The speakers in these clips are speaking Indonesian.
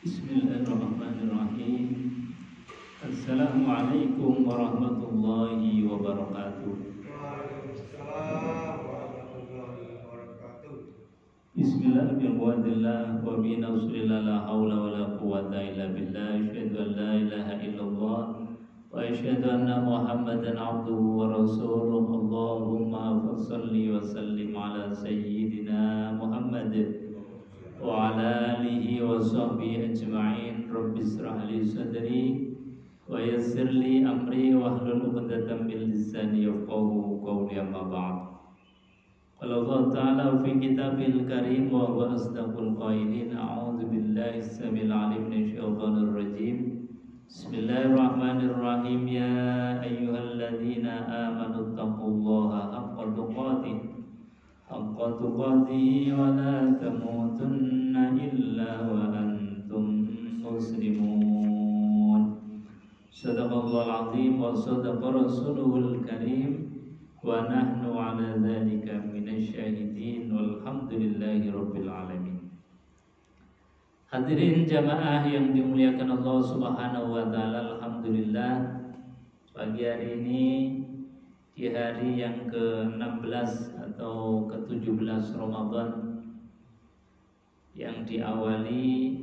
Bismillahirrahmanirrahim. Assalamualaikum warahmatullahi wabarakatuh. Waalaikumsalam warahmatullahi wabarakatuh. Bismillahirrahmanirrahim. Wa bi nauzubillah la haula wala quwwata illa billah. Asyhadu an la ilaha illallah wa asyhadu anna Muhammadan abduhu wa rasuluh. Allahumma shalli wa sallim ala sayyidina Muhammad wa ala alihi wa sahbihi ajma'in. Rabbi israh li sadri wa yassir li amri wahlul 'uqdatam min lisani yafqahu qawli. Amma ba'd. Qala Allah ta'ala fi kitabil karim wa huwa asdaqul qailin. A'udzu billahi samil 'alim minasy syaithanir rajim. Bismillahirrahmanirrahim. Ya ayyuhalladzina amanu taqullaha haqqa tuqatih haqqa tuqatih wa la tamutunna illa wa antum muslimun. Sadaqallahul azim wa sadaqa rasuluhul karim wa nahnu ala dzalika minasyahidin walhamdulillahi rabbil alamin. Hadirin jamaah yang dimuliakan Allah Subhanahu wa taala, alhamdulillah pagi hari ini di hari yang ke-16 atau ke-17 Ramadan, yang diawali,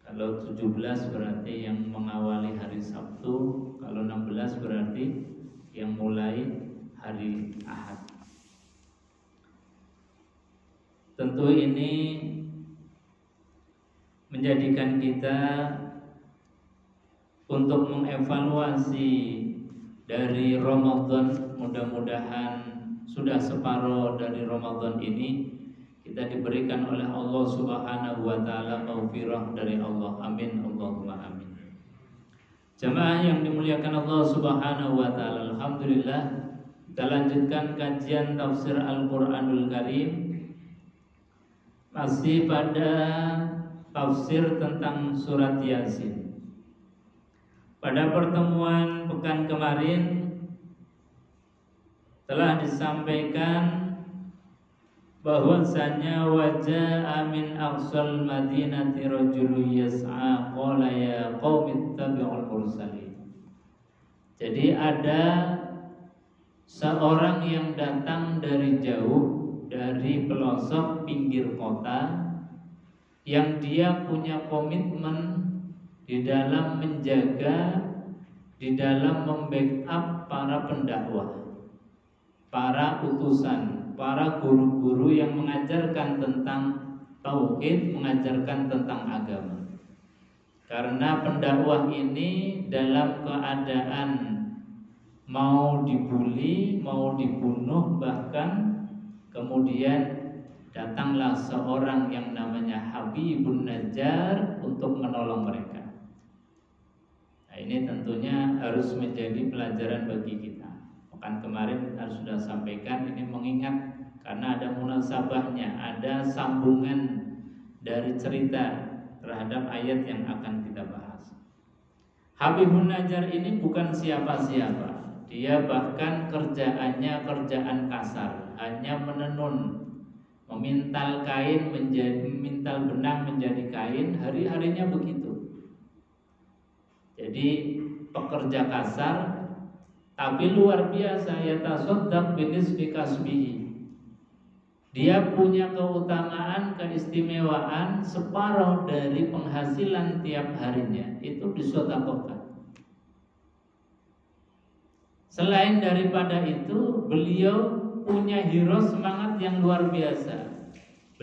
kalau 17 berarti yang mengawali hari Sabtu, kalau 16 berarti yang mulai hari Ahad. Tentu ini menjadikan kita untuk mengevaluasi dari Ramadan. Mudah-mudahan sudah separuh dari Ramadan ini kita diberikan oleh Allah Subhanahu wa taala maghfirah dari Allah. Amin, Allahumma amin. Jamaah yang dimuliakan Allah Subhanahu wa taala, alhamdulillah kita lanjutkan kajian tafsir Al-Qur'anul Karim, masih pada tafsir tentang surat Yasin. Pada pertemuan pekan kemarin telah disampaikan bahwasanya wajah min aqsal madinati rajulun yas'a qala ya qaumi ittabi'ul mursalin. Jadi ada seorang yang datang dari jauh, dari pelosok pinggir kota, yang dia punya komitmen di dalam menjaga, di dalam membackup para pendakwah, para utusan, para guru-guru yang mengajarkan tentang tauhid, mengajarkan tentang agama. Karena pendakwah ini dalam keadaan mau dibuli, mau dibunuh, bahkan kemudian datanglah seorang yang namanya Habibun Najjar untuk menolong mereka. Nah, ini tentunya harus menjadi pelajaran bagi kita. Pekan kemarin kita sudah sampaikan, ini mengingat karena ada munasabahnya, ada sambungan dari cerita terhadap ayat yang akan kita bahas. Habibun Najjar ini bukan siapa-siapa. Dia bahkan kerjaannya kerjaan kasar, hanya menenun, memintal kain menjadi, memintal benang menjadi kain, hari-harinya begitu. Jadi pekerja kasar, tapi luar biasa, yatasaddaq binisbi kasbihi. Dia punya keutamaan, keistimewaan, separuh dari penghasilan tiap harinya itu disedekahkan. Selain daripada itu, beliau punya hero semangat yang luar biasa.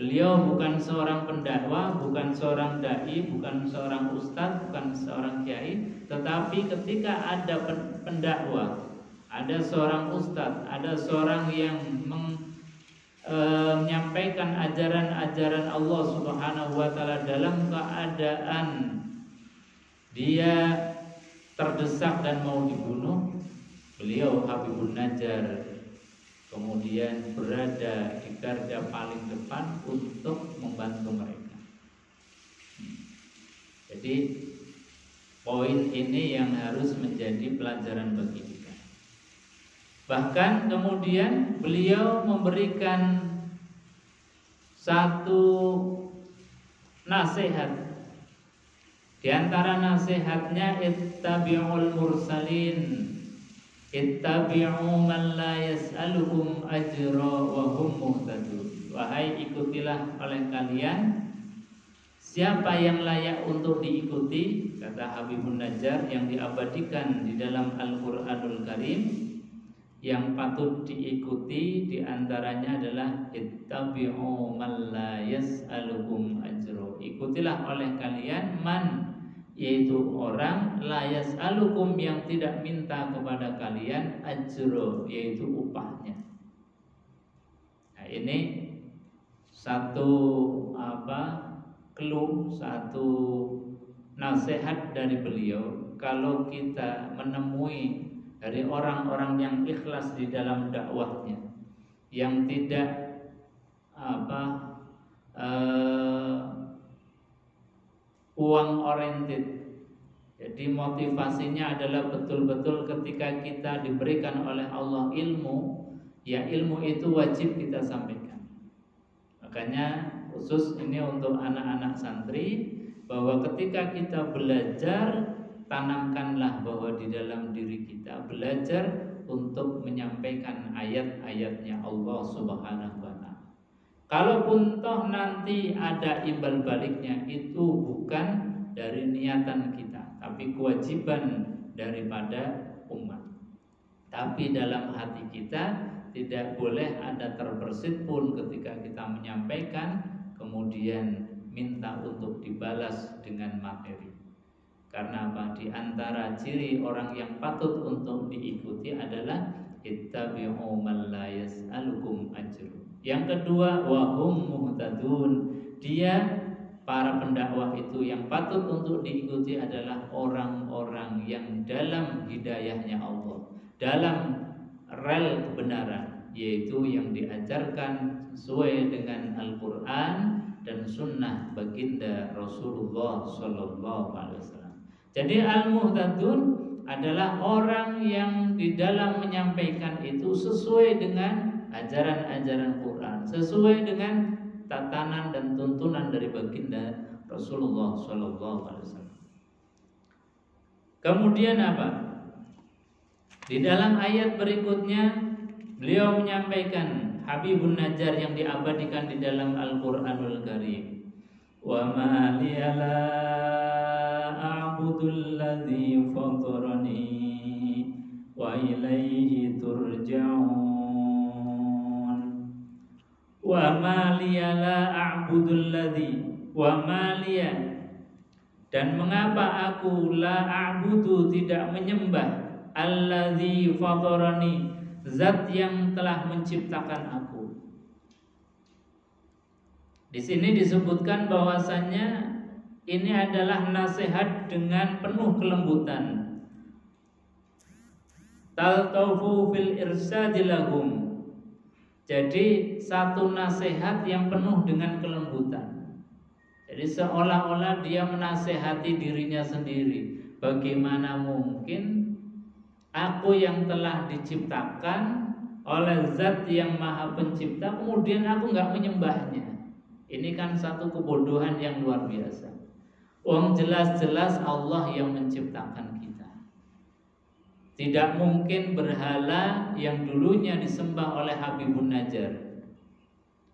Beliau bukan seorang pendakwah, bukan seorang dai, bukan seorang ustadz, bukan seorang kiai, tetapi ketika ada pendakwah, ada seorang ustadz, ada seorang yang menyampaikan ajaran-ajaran Allah Subhanahu wa taala dalam keadaan dia terdesak dan mau dibunuh, beliau Habibun Najjar kemudian berada di garda paling depan untuk membantu mereka. Jadi poin ini yang harus menjadi pelajaran bagi kita. Bahkan kemudian beliau memberikan satu nasihat Di antara nasihatnya ittabi'ul mursalin, ittabi'u man la yas'alukum ajra wa hum muhtadun. Wahai ikutilah oleh kalian siapa yang layak untuk diikuti, kata Habibun Najjar yang diabadikan di dalam Al-Qur'anul Karim. Yang patut diikuti diantaranya adalah ittabi'u man la yas'alukum ajra. Ikutilah oleh kalian man, yaitu orang la yas'alukum yang tidak minta kepada kalian ajra, yaitu upahnya. Nah, ini satu clue, satu nasihat dari beliau. Kalau kita menemui dari orang-orang yang ikhlas di dalam dakwahnya, yang tidak uang oriented, jadi motivasinya adalah betul-betul ketika kita diberikan oleh Allah ilmu, ya ilmu itu wajib kita sampaikan. Makanya khusus ini untuk anak-anak santri, bahwa ketika kita belajar, tanamkanlah bahwa di dalam diri kita belajar untuk menyampaikan ayat-ayatnya Allah Subhanahu wa Ta'ala. Kalaupun toh nanti ada imbal baliknya, itu bukan dari niatan kita, tapi kewajiban daripada umat. Tapi dalam hati kita tidak boleh ada terbersit pun ketika kita menyampaikan kemudian minta untuk dibalas dengan materi. Karena apa? Di antara ciri orang yang patut untuk diikuti adalah ittabi'u man la yas'alukum ajra. Yang kedua, wa hum muhtadun. Dia, para pendakwah itu yang patut untuk diikuti adalah orang-orang yang dalam hidayahnya Allah, dalam rel kebenaran, yaitu yang diajarkan sesuai dengan Al-Quran dan Sunnah baginda Rasulullah Sallallahu Alaihi Wasallam. Jadi al-muhtadun adalah orang yang di dalam menyampaikan itu sesuai dengan ajaran-ajaran Quran, sesuai dengan tatanan dan tuntunan dari baginda Rasulullah Sallallahu Alaihi Wasallam. Kemudian apa? Di dalam ayat berikutnya beliau menyampaikan, Habibun Najjar yang diabadikan di dalam Al-Qur'anul Karim, wa ma liya la a'budul ladzi fatarani wa ilaihi turja'un. Wa ma liya la a'budul ladzi, wa ma liya, dan mengapa aku la a'budu tidak menyembah alladzi fatarani, zat yang telah menciptakan aku. Di sini disebutkan bahwasannya ini adalah nasihat dengan penuh kelembutan. Taltaufu fil irsadi lahum. Jadi satu nasihat yang penuh dengan kelembutan. Jadi seolah-olah dia menasehati dirinya sendiri. Bagaimana mungkin aku yang telah diciptakan oleh zat yang maha pencipta, kemudian aku gak menyembahnya. Ini kan satu kebodohan yang luar biasa. Jelas-jelas Allah yang menciptakan kita. Tidak mungkin berhala yang dulunya disembah oleh Habibun Najjar,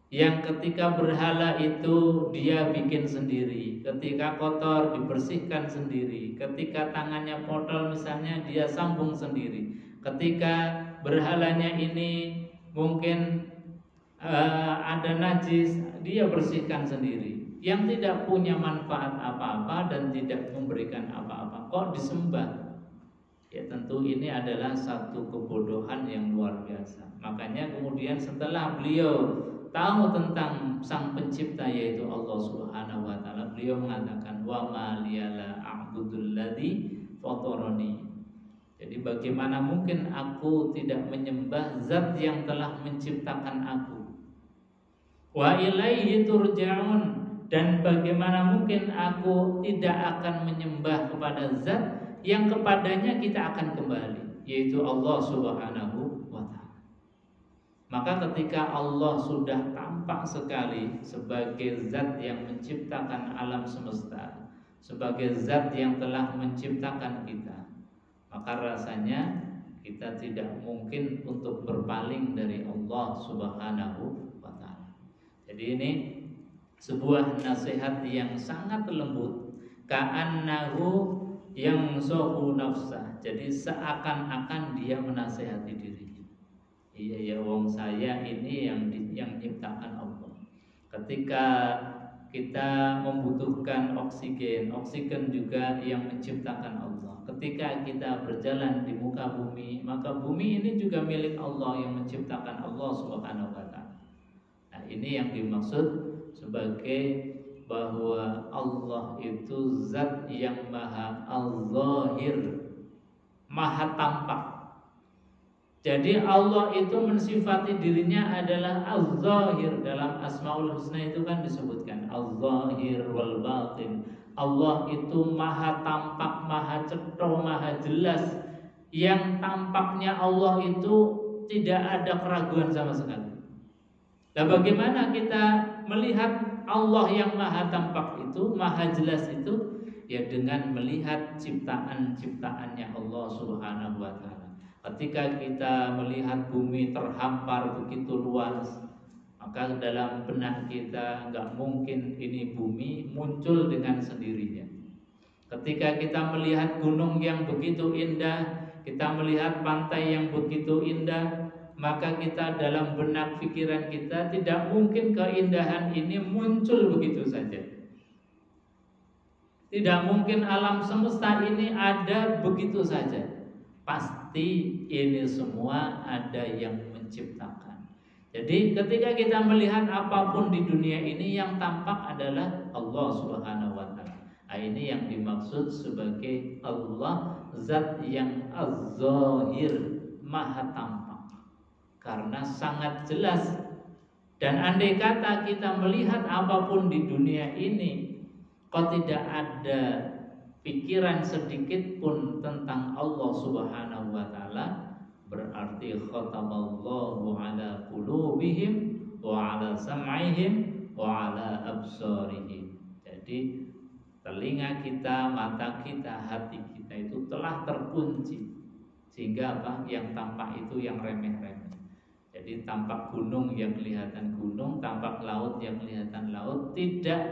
yang ketika berhala itu dia bikin sendiri, ketika kotor dibersihkan sendiri, ketika tangannya kotor misalnya dia sambung sendiri, ketika berhalanya ini mungkin ada najis, dia bersihkan sendiri, yang tidak punya manfaat apa-apa dan tidak memberikan apa-apa, kok disembah? Ya tentu ini adalah satu kebodohan yang luar biasa. Makanya kemudian setelah beliau tahu tentang sang pencipta yaitu Allah Subhanahu wa Ta'ala, beliau mengatakan wa ma liyala a'budul ladzi fatarani. Jadi bagaimana mungkin aku tidak menyembah zat yang telah menciptakan aku? Wa ilaihi turja'un, dan bagaimana mungkin aku tidak akan menyembah kepada zat yang kepadanya kita akan kembali, yaitu Allah Subhanahu wa Ta'ala. Maka ketika Allah sudah tampak sekali sebagai zat yang menciptakan alam semesta, sebagai zat yang telah menciptakan kita, maka rasanya kita tidak mungkin untuk berpaling dari Allah Subhanahu wa taala. Jadi ini sebuah nasihat yang sangat lembut, ka'annahu yang sohu nafsah. Jadi seakan-akan dia menasehati dirinya. Iya ya, wong saya ini yang diciptakan Allah. Ketika kita membutuhkan oksigen juga yang menciptakan Allah. Ketika kita berjalan di muka bumi, maka bumi ini juga milik Allah yang menciptakan Allah Subhanahu wa taala. Nah, ini yang dimaksud sebagai bahwa Allah itu zat yang maha al-zahir, maha tampak. Jadi Allah itu mensifati dirinya adalah al-zahir. Dalam Asmaul Husna itu kan disebutkan al-zahir wal batin. Allah itu maha tampak, maha cetha, maha jelas. Yang tampaknya Allah itu tidak ada keraguan sama sekali. Nah, bagaimana kita melihat Allah yang maha tampak itu, maha jelas itu? Ya dengan melihat ciptaan-ciptaannya Allah Subhanahu wa taala. Ketika kita melihat bumi terhampar begitu luas, maka dalam benak kita nggak mungkin ini bumi muncul dengan sendirinya. Ketika kita melihat gunung yang begitu indah, kita melihat pantai yang begitu indah, maka kita dalam benak pikiran kita tidak mungkin keindahan ini muncul begitu saja. Tidak mungkin alam semesta ini ada begitu saja. Pasti ini semua ada yang menciptakan. Jadi ketika kita melihat apapun di dunia ini, yang tampak adalah Allah Subhanahu wa taala. Nah, ini yang dimaksud sebagai Allah zat yang az-zahir, maha tampak. Karena sangat jelas. Dan andai kata kita melihat apapun di dunia ini, kok tidak ada pikiran sedikit pun tentang Allah Subhanahu wa taala, berarti khatamallahu ala qulubihim wa ala sam'ihim wa ala absarihim. Jadi telinga kita, mata kita, hati kita itu telah terkunci. Sehingga apa? Yang tampak itu yang remeh-remeh. Jadi tampak gunung yang kelihatan gunung, tampak laut yang kelihatan laut, tidak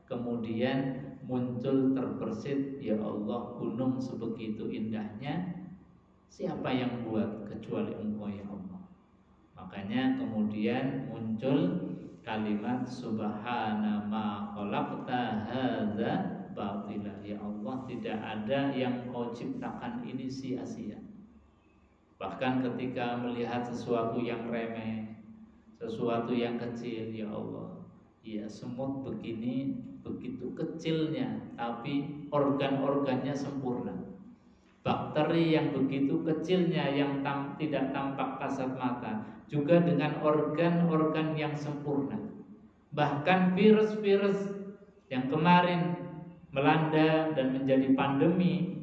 kemudian muncul terbersit, ya Allah gunung sebegitu indahnya, siapa yang buat kecuali Engkau ya Allah. Makanya kemudian muncul kalimat subhana ma khalaqta hadza batila. Ya Allah, tidak ada yang Kau ciptakan ini sia-sia. Bahkan ketika melihat sesuatu yang remeh, sesuatu yang kecil, ya Allah, ya semut begini begitu kecilnya, tapi organ-organnya sempurna. Bakteri yang begitu kecilnya, yang tidak tampak kasat mata, juga dengan organ-organ yang sempurna. Bahkan virus-virus yang kemarin melanda dan menjadi pandemi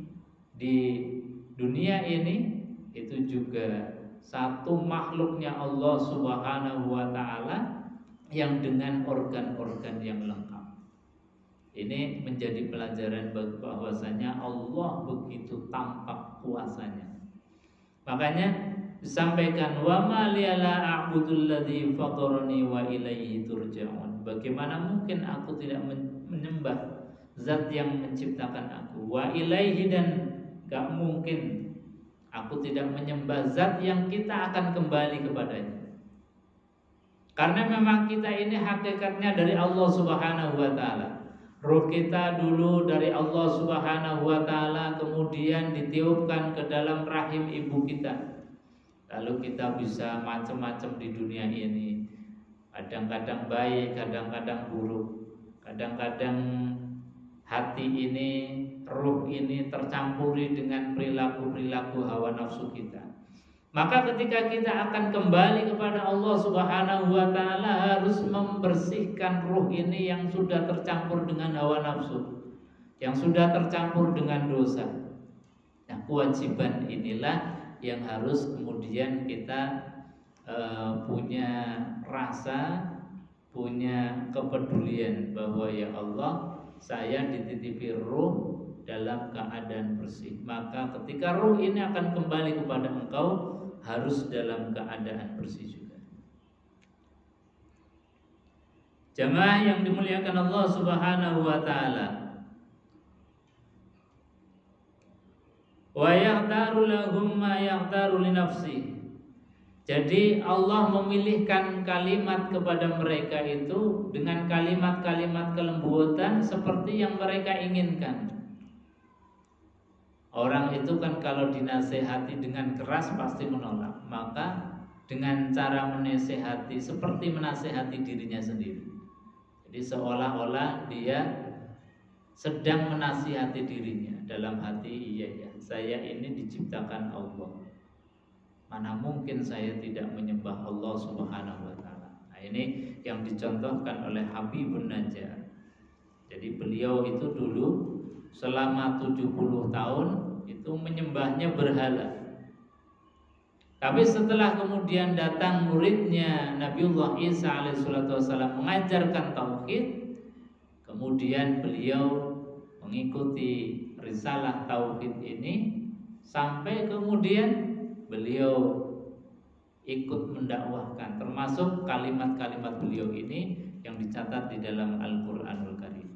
di dunia ini, itu juga satu makhluknya Allah Subhanahu wa taala yang dengan organ-organ yang lengkap. Ini menjadi pelajaran bahwasanya Allah begitu tampak kuasanya. Makanya disampaikan wa ma liyala a'budul ladzi fatarani wa ilaihi turja'un. Bagaimana mungkin aku tidak menyembah zat yang menciptakan aku, wa ilaihi, dan gak mungkin aku tidak menyembah zat yang kita akan kembali kepadanya. Karena memang kita ini hakikatnya dari Allah Subhanahu wa taala. Ruh kita dulu dari Allah Subhanahu wa taala, kemudian ditiupkan ke dalam rahim ibu kita. Lalu kita bisa macam-macam di dunia ini. Kadang-kadang baik, kadang-kadang buruk. Kadang-kadang hati ini, ruh ini tercampuri dengan perilaku-perilaku hawa nafsu kita. Maka ketika kita akan kembali kepada Allah Subhanahu wa taala, harus membersihkan ruh ini yang sudah tercampur dengan hawa nafsu, yang sudah tercampur dengan dosa. Nah, kewajiban inilah yang harus kemudian kita punya rasa, punya kepedulian bahwa ya Allah, saya dititipi ruh dalam keadaan bersih. Maka ketika ruh ini akan kembali kepada engkau, harus dalam keadaan bersih juga. Jamaah yang dimuliakan Allah Subhanahu wa taala. Wa yaghtaru lahum ma yaghtaru li nafsi. Jadi Allah memilihkan kalimat kepada mereka itu dengan kalimat-kalimat kelembutan seperti yang mereka inginkan. Orang itu kan kalau dinasehati dengan keras pasti menolak. Maka dengan cara menasehati seperti menasehati dirinya sendiri. Jadi seolah-olah dia sedang menasihati dirinya dalam hati, iya ya, saya ini diciptakan Allah. Mana mungkin saya tidak menyembah Allah Subhanahu wa taala. Nah, ini yang dicontohkan oleh Habibun Najjar. Jadi beliau itu dulu selama 70 tahun itu menyembahnya berhala. Tapi setelah kemudian datang muridnya Nabiullah Isa alaihissalam mengajarkan tauhid, kemudian beliau mengikuti risalah tauhid ini sampai kemudian beliau ikut mendakwahkan, termasuk kalimat-kalimat beliau ini yang dicatat di dalam Al-Qur'anul Karim.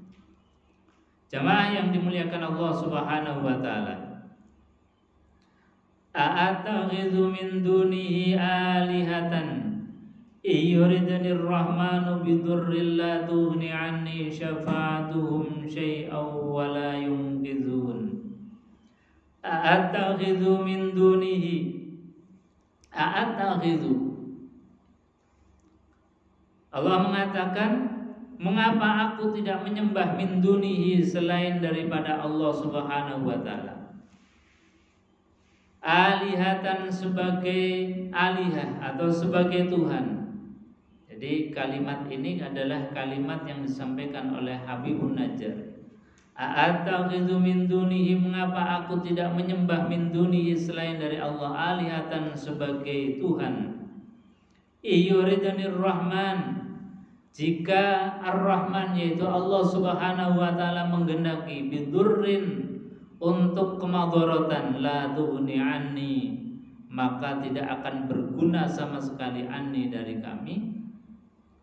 Jamaah yang dimuliakan Allah Subhanahu wa taala. A'attakhidhu min dunihi alihatan yuridnir rahmanu bidurrin la tughni anni syafa'atuhum syai'aw wa la yunqidhun. A'attakhidhu min dunihi a'attakhidhu. Allah mengatakan, mengapa aku tidak menyembah min dunihi selain daripada Allah Subhanahu wa taala? Alihatan sebagai alihah atau sebagai Tuhan. Jadi kalimat ini adalah kalimat yang disampaikan oleh Habibun Najjar. A'attakhidhu min dunihi, mengapa aku tidak menyembah min dunihi selain dari Allah alihatan sebagai Tuhan. Iyuridanir rahman, jika ar-rahman yaitu Allah Subhanahu wa taala menggendaki bidurrin untuk kemadharatan la tughni anni, maka tidak akan berguna sama sekali anni dari kami,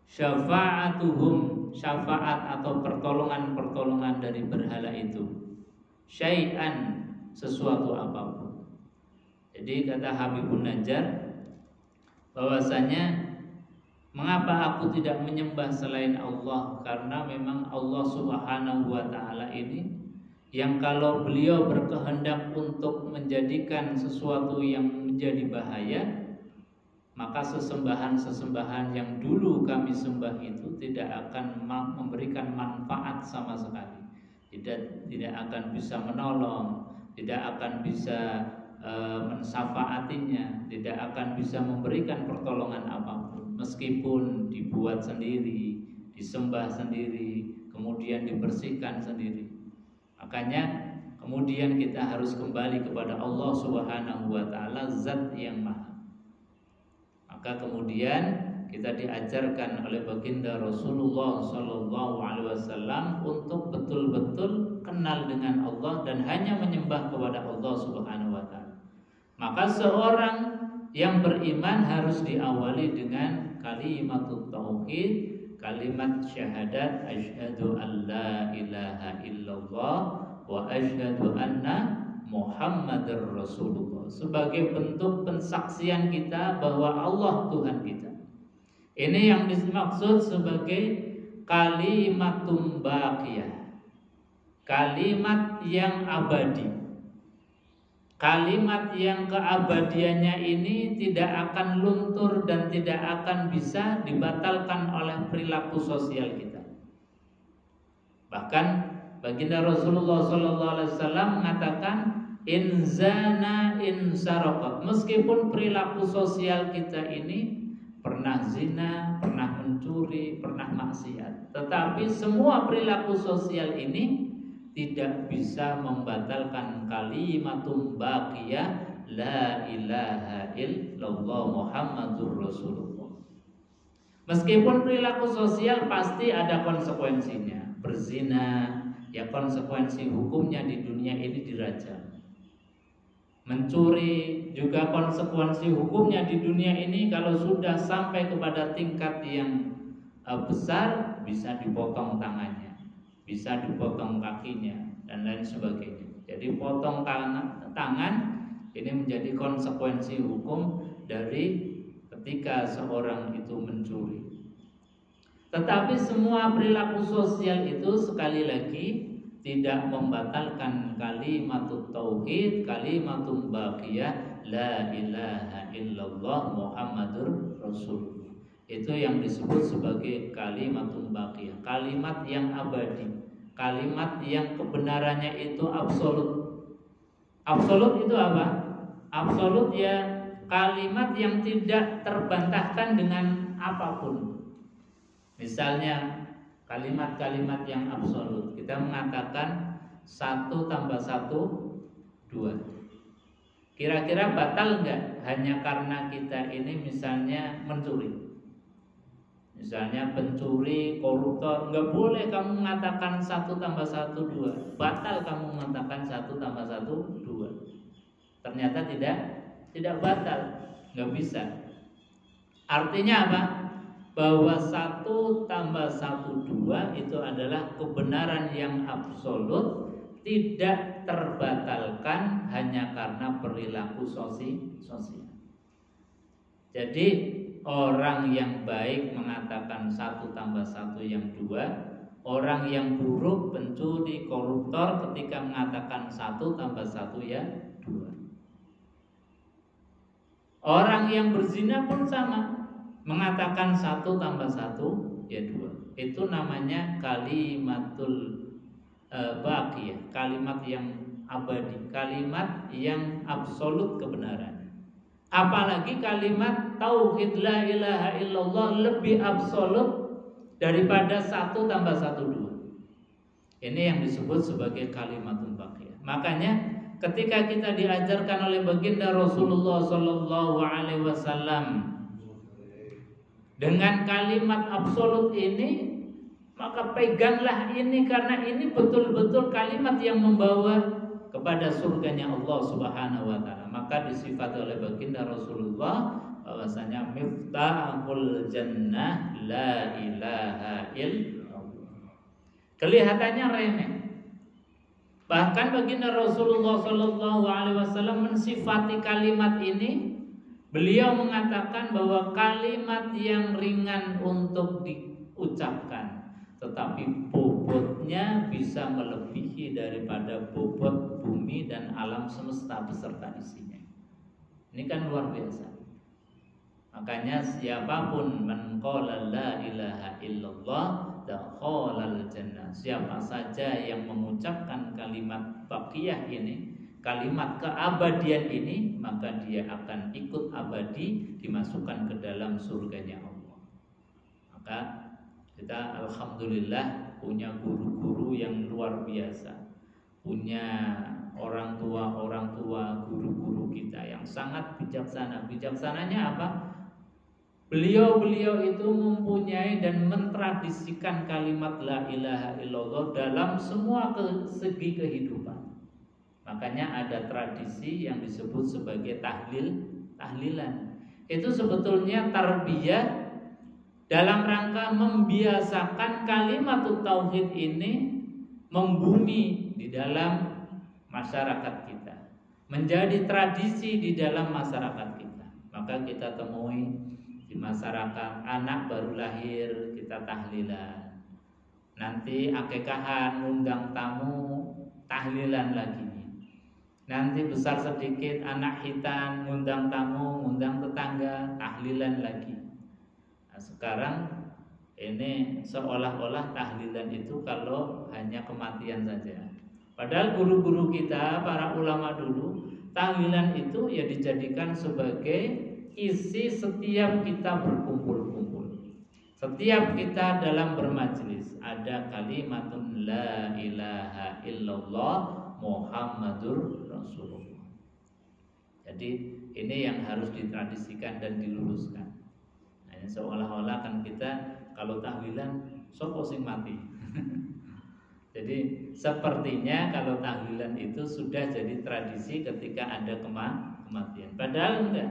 syafa'atuhum, syafaat atau pertolongan-pertolongan dari berhala itu, syai'an, sesuatu apapun. Jadi kata Habibun Najjar bahwasanya mengapa aku tidak menyembah selain Allah, karena memang Allah Subhanahu wa taala ini yang kalau beliau berkehendak untuk menjadikan sesuatu yang menjadi bahaya, maka sesembahan-sesembahan yang dulu kami sembah itu tidak akan memberikan manfaat sama sekali. Tidak akan bisa menolong, tidak akan bisa mensyafaatinya, tidak akan bisa memberikan pertolongan apapun. Meskipun dibuat sendiri, disembah sendiri, kemudian dibersihkan sendiri. Makanya kemudian kita harus kembali kepada Allah Subhanahu wa taala, zat yang maha. Maka kemudian kita diajarkan oleh baginda Rasulullah sallallahu alaihi wasallam untuk betul-betul kenal dengan Allah dan hanya menyembah kepada Allah Subhanahu wa taala. Maka seorang yang beriman harus diawali dengan kalimatut tauhid, kalimat syahadat asyhadu an la ilaha illallah wa asyhadu anna Muhammadar Rasulullah, sebagai bentuk pensaksian kita bahwa Allah Tuhan kita. Ini yang dimaksud sebagai kalimatum baqiyah, kalimat yang abadi, kalimat yang keabadiannya ini tidak akan luntur dan tidak akan bisa dibatalkan oleh perilaku sosial kita. Bahkan baginda Rasulullah SAW mengatakan, inzana insaraqat, meskipun perilaku sosial kita ini pernah zina, pernah mencuri, pernah maksiat, tetapi semua perilaku sosial ini tidak bisa membatalkan kalimatum baqiyah la ilaha illallah Muhammadur Rasulullah. Meskipun perilaku sosial pasti ada konsekuensinya, berzina, ya konsekuensi hukumnya di dunia ini dirajam. Mencuri juga konsekuensi hukumnya di dunia ini kalau sudah sampai kepada tingkat yang besar, bisa dipotong tangannya, bisa dipotong kakinya, dan lain sebagainya. Jadi potong tangan ini menjadi konsekuensi hukum dari ketika seorang itu mencuri. Tetapi semua perilaku sosial itu sekali lagi tidak membatalkan kalimatut tauhid, kalimatun baqiyah, la ilaha illallah Muhammadur Rasulullah. Itu yang disebut sebagai kalimatun baqiyah, kalimat yang abadi, kalimat yang kebenarannya itu absolut. Absolut itu apa? Absolut ya kalimat yang tidak terbantahkan dengan apapun. Misalnya kalimat-kalimat yang absolut, kita mengatakan 1 tambah 1 2. Kira-kira batal enggak hanya karena kita ini misalnya mencuri? Misalnya pencuri, koruptor, enggak boleh kamu mengatakan 1 tambah 1 2. Batal kamu mengatakan 1 tambah 1 2. Ternyata tidak batal, enggak bisa. Artinya apa? Bahwa 1 tambah 1 2 itu adalah kebenaran yang absolut, tidak terbatalkan hanya karena perilaku sosial. Jadi orang yang baik mengatakan 1 tambah 1 yang 2, orang yang buruk, pencuri, koruptor ketika mengatakan 1 tambah 1 ya 2. Orang yang berzina pun sama, mengatakan 1 tambah 1 ya 2. Itu namanya kalimatul baqiyah, kalimat yang abadi, kalimat yang absolut kebenaran. Apalagi kalimat tauhid la ilaha illallah lebih absolut daripada 1 tambah 1 2. Ini yang disebut sebagai kalimatul baqiyah. Makanya ketika kita diajarkan oleh baginda Rasulullah sallallahu alaihi wasallam dengan kalimat absolut ini, maka peganglah ini, karena ini betul-betul kalimat yang membawa kepada surganya Allah Subhanahu wa taala. Maka disifati oleh baginda Rasulullah bahwasanya miftahul jannah la ilaha illallah. Kelihatannya remeh. Bahkan baginda Rasulullah sallallahu alaihi wasallam mensifati kalimat ini. Beliau mengatakan bahwa kalimat yang ringan untuk diucapkan, tetapi bobotnya bisa melebihi daripada bobot bumi dan alam semesta beserta isinya. Ini kan luar biasa. Makanya siapapun man qala la ilaha illallah dakhalal jannah. Siapa saja yang mengucapkan kalimat baqiyah ini, kalimat keabadian ini, maka dia akan ikut abadi dimasukkan ke dalam surganya Allah. Maka kita alhamdulillah punya guru-guru yang luar biasa, punya orang tua guru-guru kita yang sangat bijaksana. Bijaksananya apa? Beliau itu mempunyai dan mentradisikan kalimat la ilaha illallah dalam semua segi kehidupan. Makanya ada tradisi yang disebut sebagai tahlilan. Itu sebetulnya tarbiyah dalam rangka membiasakan kalimat tauhid ini membumi di dalam masyarakat kita, menjadi tradisi di dalam masyarakat kita. Maka kita temui di masyarakat, anak baru lahir kita tahlilan, nanti akekahan ngundang tamu tahlilan lagi. Nanti besar sedikit anak hitan ngundang tamu, ngundang tetangga, tahlilan lagi. Nah, sekarang ini seolah-olah tahlilan itu kalau hanya kematian saja. Padahal guru-guru kita, para ulama dulu, tahlilan itu ya dijadikan sebagai isi setiap kita berkumpul-kumpul. Setiap kita dalam bermajlis ada kalimatun la ilaha illallah Muhammadur Rasulullah. Jadi ini yang harus ditradisikan dan diluruskan. Nah, ini seolah-olah kan kita kalau tahlilan sopo sing mati. Jadi sepertinya kalau tahlilan itu sudah jadi tradisi ketika ada kematian. Padahal enggak.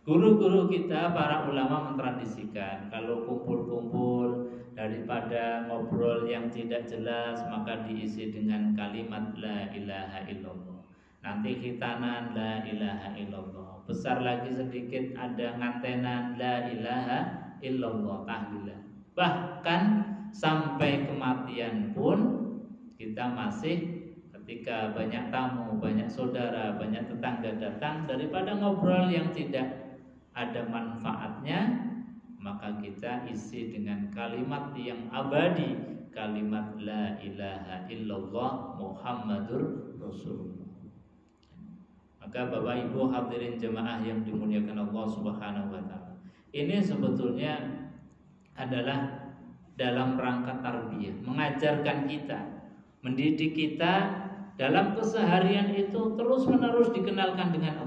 Guru-guru kita, para ulama mentradisikan kalau kumpul-kumpul daripada ngobrol yang tidak jelas maka diisi dengan kalimat la ilaha illallah. Nanti khitanan la ilaha illallah. Besar lagi sedikit ada ngantenan la ilaha illallah tahlilan. Bahkan sampai kematian pun kita masih ketika banyak tamu, banyak saudara, banyak tetangga datang, daripada ngobrol yang tidak ada manfaatnya, maka kita isi dengan kalimat yang abadi, kalimat la ilaha illallah Muhammadur Rasulullah. Maka Bapak Ibu hadirin jemaah yang dimuliakan Allah Subhanahu wa taala, ini sebetulnya adalah dalam rangka tarbiyah, mengajarkan kita, mendidik kita dalam keseharian itu terus-menerus dikenalkan dengan Allah.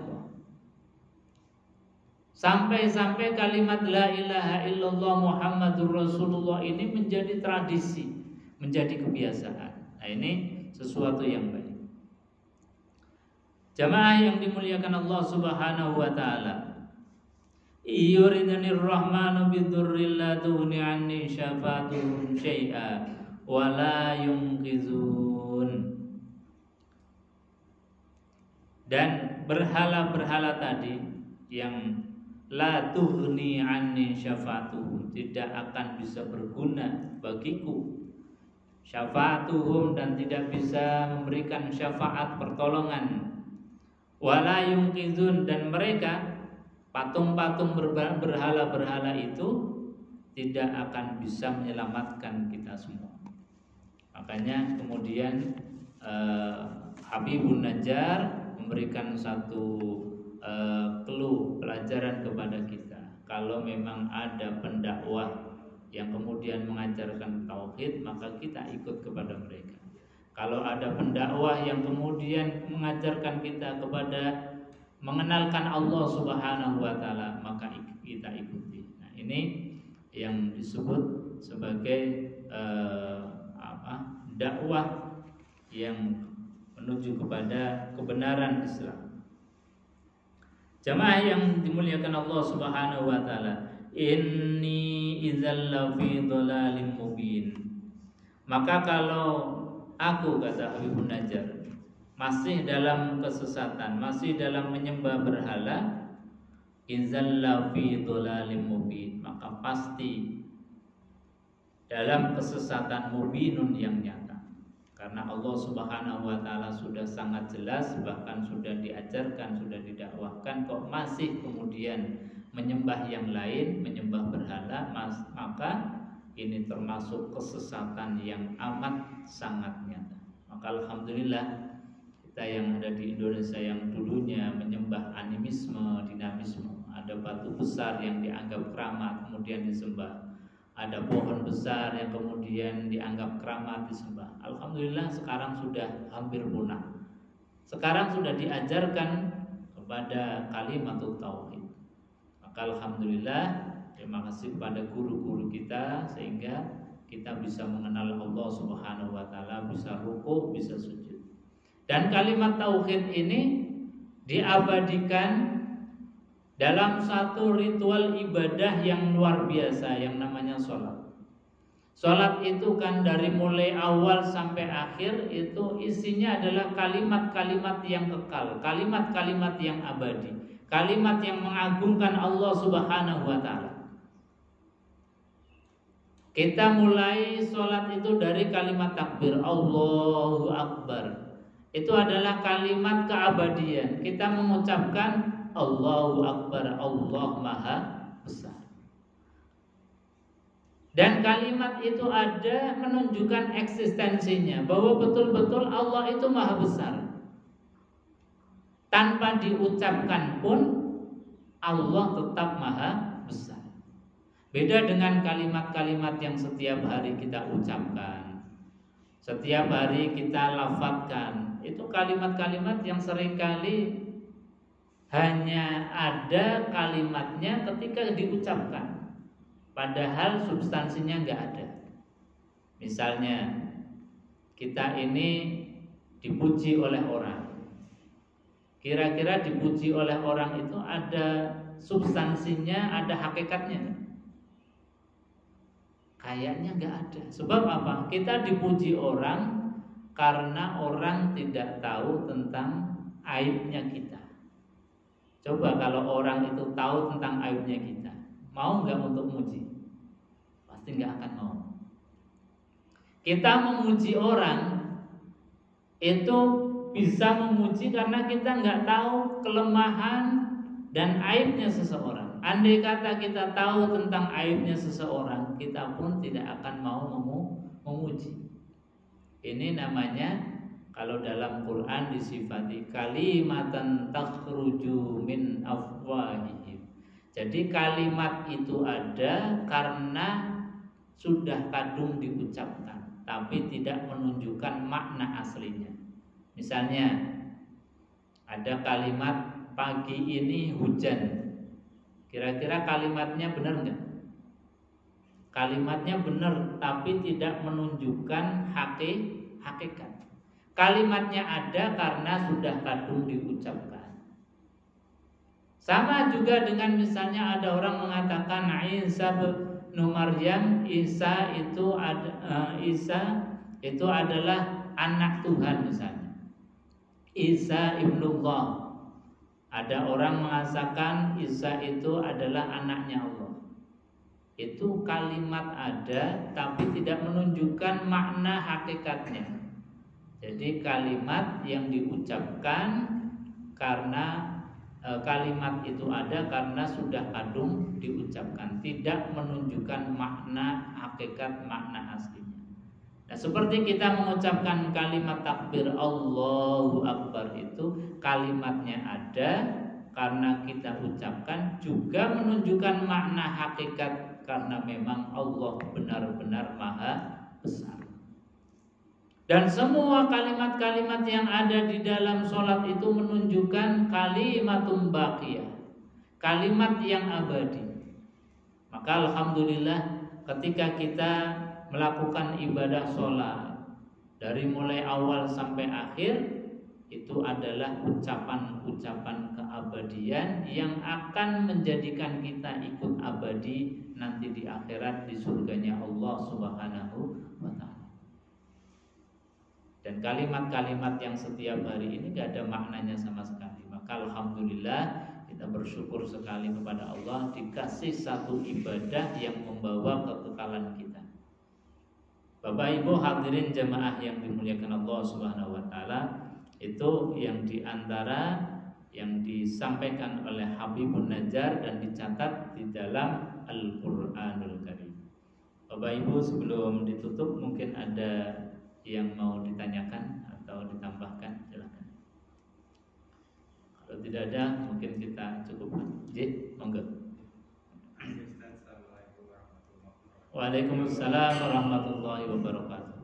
Sampai-sampai kalimat la ilaha illallah Muhammadur Rasulullah ini menjadi tradisi, menjadi kebiasaan. Nah, ini sesuatu yang baik. Jamaah yang dimuliakan Allah Subhanahu wa taala. Yuridunir rahmanu bidurril la tughni anni syafatuhum syai'a wa la yunqizun. Dan berhala-berhala tadi yang la tughni anni syafa'atuhum, tidak akan bisa berguna bagiku syafa'atuhum, dan tidak bisa memberikan syafaat pertolongan. Wala yunqizun, dan mereka patung-patung berhala-berhala itu tidak akan bisa menyelamatkan kita semua. Makanya kemudian Habibun Najjar memberikan satu clue pelajaran kepada kita. Kalau memang ada pendakwah yang kemudian mengajarkan tauhid, maka kita ikut kepada mereka. Kalau ada pendakwah yang kemudian mengajarkan kita kepada mengenalkan Allah Subhanahu wa taala, maka kita ikuti. Nah, ini yang disebut sebagai dakwah yang menuju kepada kebenaran Islam. Jamaah yang dimuliakan Allah Subhanahu wa taala, inni idzal lafi dhalalim mubin. Maka kalau aku, kata Habibun Najjar, masih dalam kesesatan, masih dalam menyembah berhala, idzal lafi dhalalim mubin, maka pasti dalam kesesatan mubinun yang nyata. Karena Allah Subhanahu wa taala sudah sangat jelas, bahkan sudah diajarkan, sudah didakwahkan, kok masih kemudian menyembah yang lain, menyembah berhala, maka ini termasuk kesesatan yang amat sangat nyata. Maka alhamdulillah kita yang ada di Indonesia yang dulunya menyembah animisme, dinamisme, ada batu besar yang dianggap keramat kemudian disembah, ada pohon besar yang kemudian dianggap keramat disembah. Alhamdulillah sekarang sudah hampir punah. Sekarang sudah diajarkan kepada kalimatut tauhid. Maka alhamdulillah, terima kasih kepada guru-guru kita sehingga kita bisa mengenal Allah Subhanahu wa taala, bisa rukuk, bisa sujud. Dan kalimat tauhid ini diabadikan dalam satu ritual ibadah yang luar biasa yang namanya sholat. Sholat itu kan dari mulai awal sampai akhir itu isinya adalah kalimat-kalimat yang kekal, kalimat-kalimat yang abadi, kalimat yang mengagungkan Allah Subhanahu wa taala. Kita mulai sholat itu dari kalimat takbir, Allahu Akbar. Itu adalah kalimat keabadian. Kita mengucapkan Allahu Akbar, Allah Maha Besar. Dan kalimat itu ada menunjukkan eksistensinya, bahwa betul-betul Allah itu Maha Besar. Tanpa diucapkan pun Allah tetap Maha Besar. Beda dengan kalimat-kalimat yang setiap hari kita ucapkan, setiap hari kita lafadzkan. Itu kalimat-kalimat yang seringkali hanya ada kalimatnya ketika diucapkan, padahal substansinya nggak ada. Misalnya kita ini dipuji oleh orang. Kira-kira dipuji oleh orang itu ada substansinya, ada hakikatnya? Kayaknya nggak ada. Sebab apa? Kita dipuji orang karena orang tidak tahu tentang aibnya kita. Coba kalau orang itu tahu tentang aibnya kita, mau nggak untuk muji? Pasti nggak akan mau. Kita memuji orang itu bisa memuji karena kita nggak tahu kelemahan dan aibnya seseorang. Andai kata kita tahu tentang aibnya seseorang, kita pun tidak akan mau memuji. Ini namanya kalau dalam Quran disifati kalimatan takhruju min afwahihim. Jadi kalimat itu ada karena sudah kadung diucapkan, tapi tidak menunjukkan makna aslinya. Misalnya ada kalimat pagi ini hujan. Kira-kira kalimatnya benar enggak? Kalimatnya benar, tapi tidak menunjukkan hakikat. Kalimatnya ada karena sudah kadung diucapkan. Sama juga dengan misalnya ada orang mengatakan Isa bin Maryam, Isa itu adalah anak Tuhan misalnya. Isa ibnullah. Ada orang mengatakan Isa itu adalah anaknya Allah. Itu kalimat ada tapi tidak menunjukkan makna hakikatnya. Jadi kalimat yang diucapkan karena kalimat itu ada karena sudah kadung diucapkan, tidak menunjukkan makna hakikat, makna aslinya. Nah, seperti kita mengucapkan kalimat takbir Allahu Akbar itu kalimatnya ada karena kita ucapkan, juga menunjukkan makna hakikat karena memang Allah benar-benar Maha Besar. Dan semua kalimat-kalimat yang ada di dalam sholat itu menunjukkan kalimatun baqiyah, kalimat yang abadi. Maka alhamdulillah ketika kita melakukan ibadah sholat dari mulai awal sampai akhir, itu adalah ucapan-ucapan keabadian yang akan menjadikan kita ikut abadi nanti di akhirat di surganya Allah Subhanahu wa ta'ala. Dan kalimat-kalimat yang setiap hari ini gak ada maknanya sama sekali. Maka alhamdulillah kita bersyukur sekali kepada Allah dikasih satu ibadah yang membawa kekekalan kita. Bapak Ibu hadirin jamaah yang dimuliakan Allah Subhanahu wa taala, itu yang diantara yang disampaikan oleh Habibun Najjar dan dicatat di dalam Al-Qur'anul Karim. Bapak Ibu sebelum ditutup mungkin ada yang mau ditanyakan atau ditambahkan, silakan. Kalau tidak ada mungkin kita cukupkan. Monggo. Waalaikumsalam warahmatullahi wabarakatuh.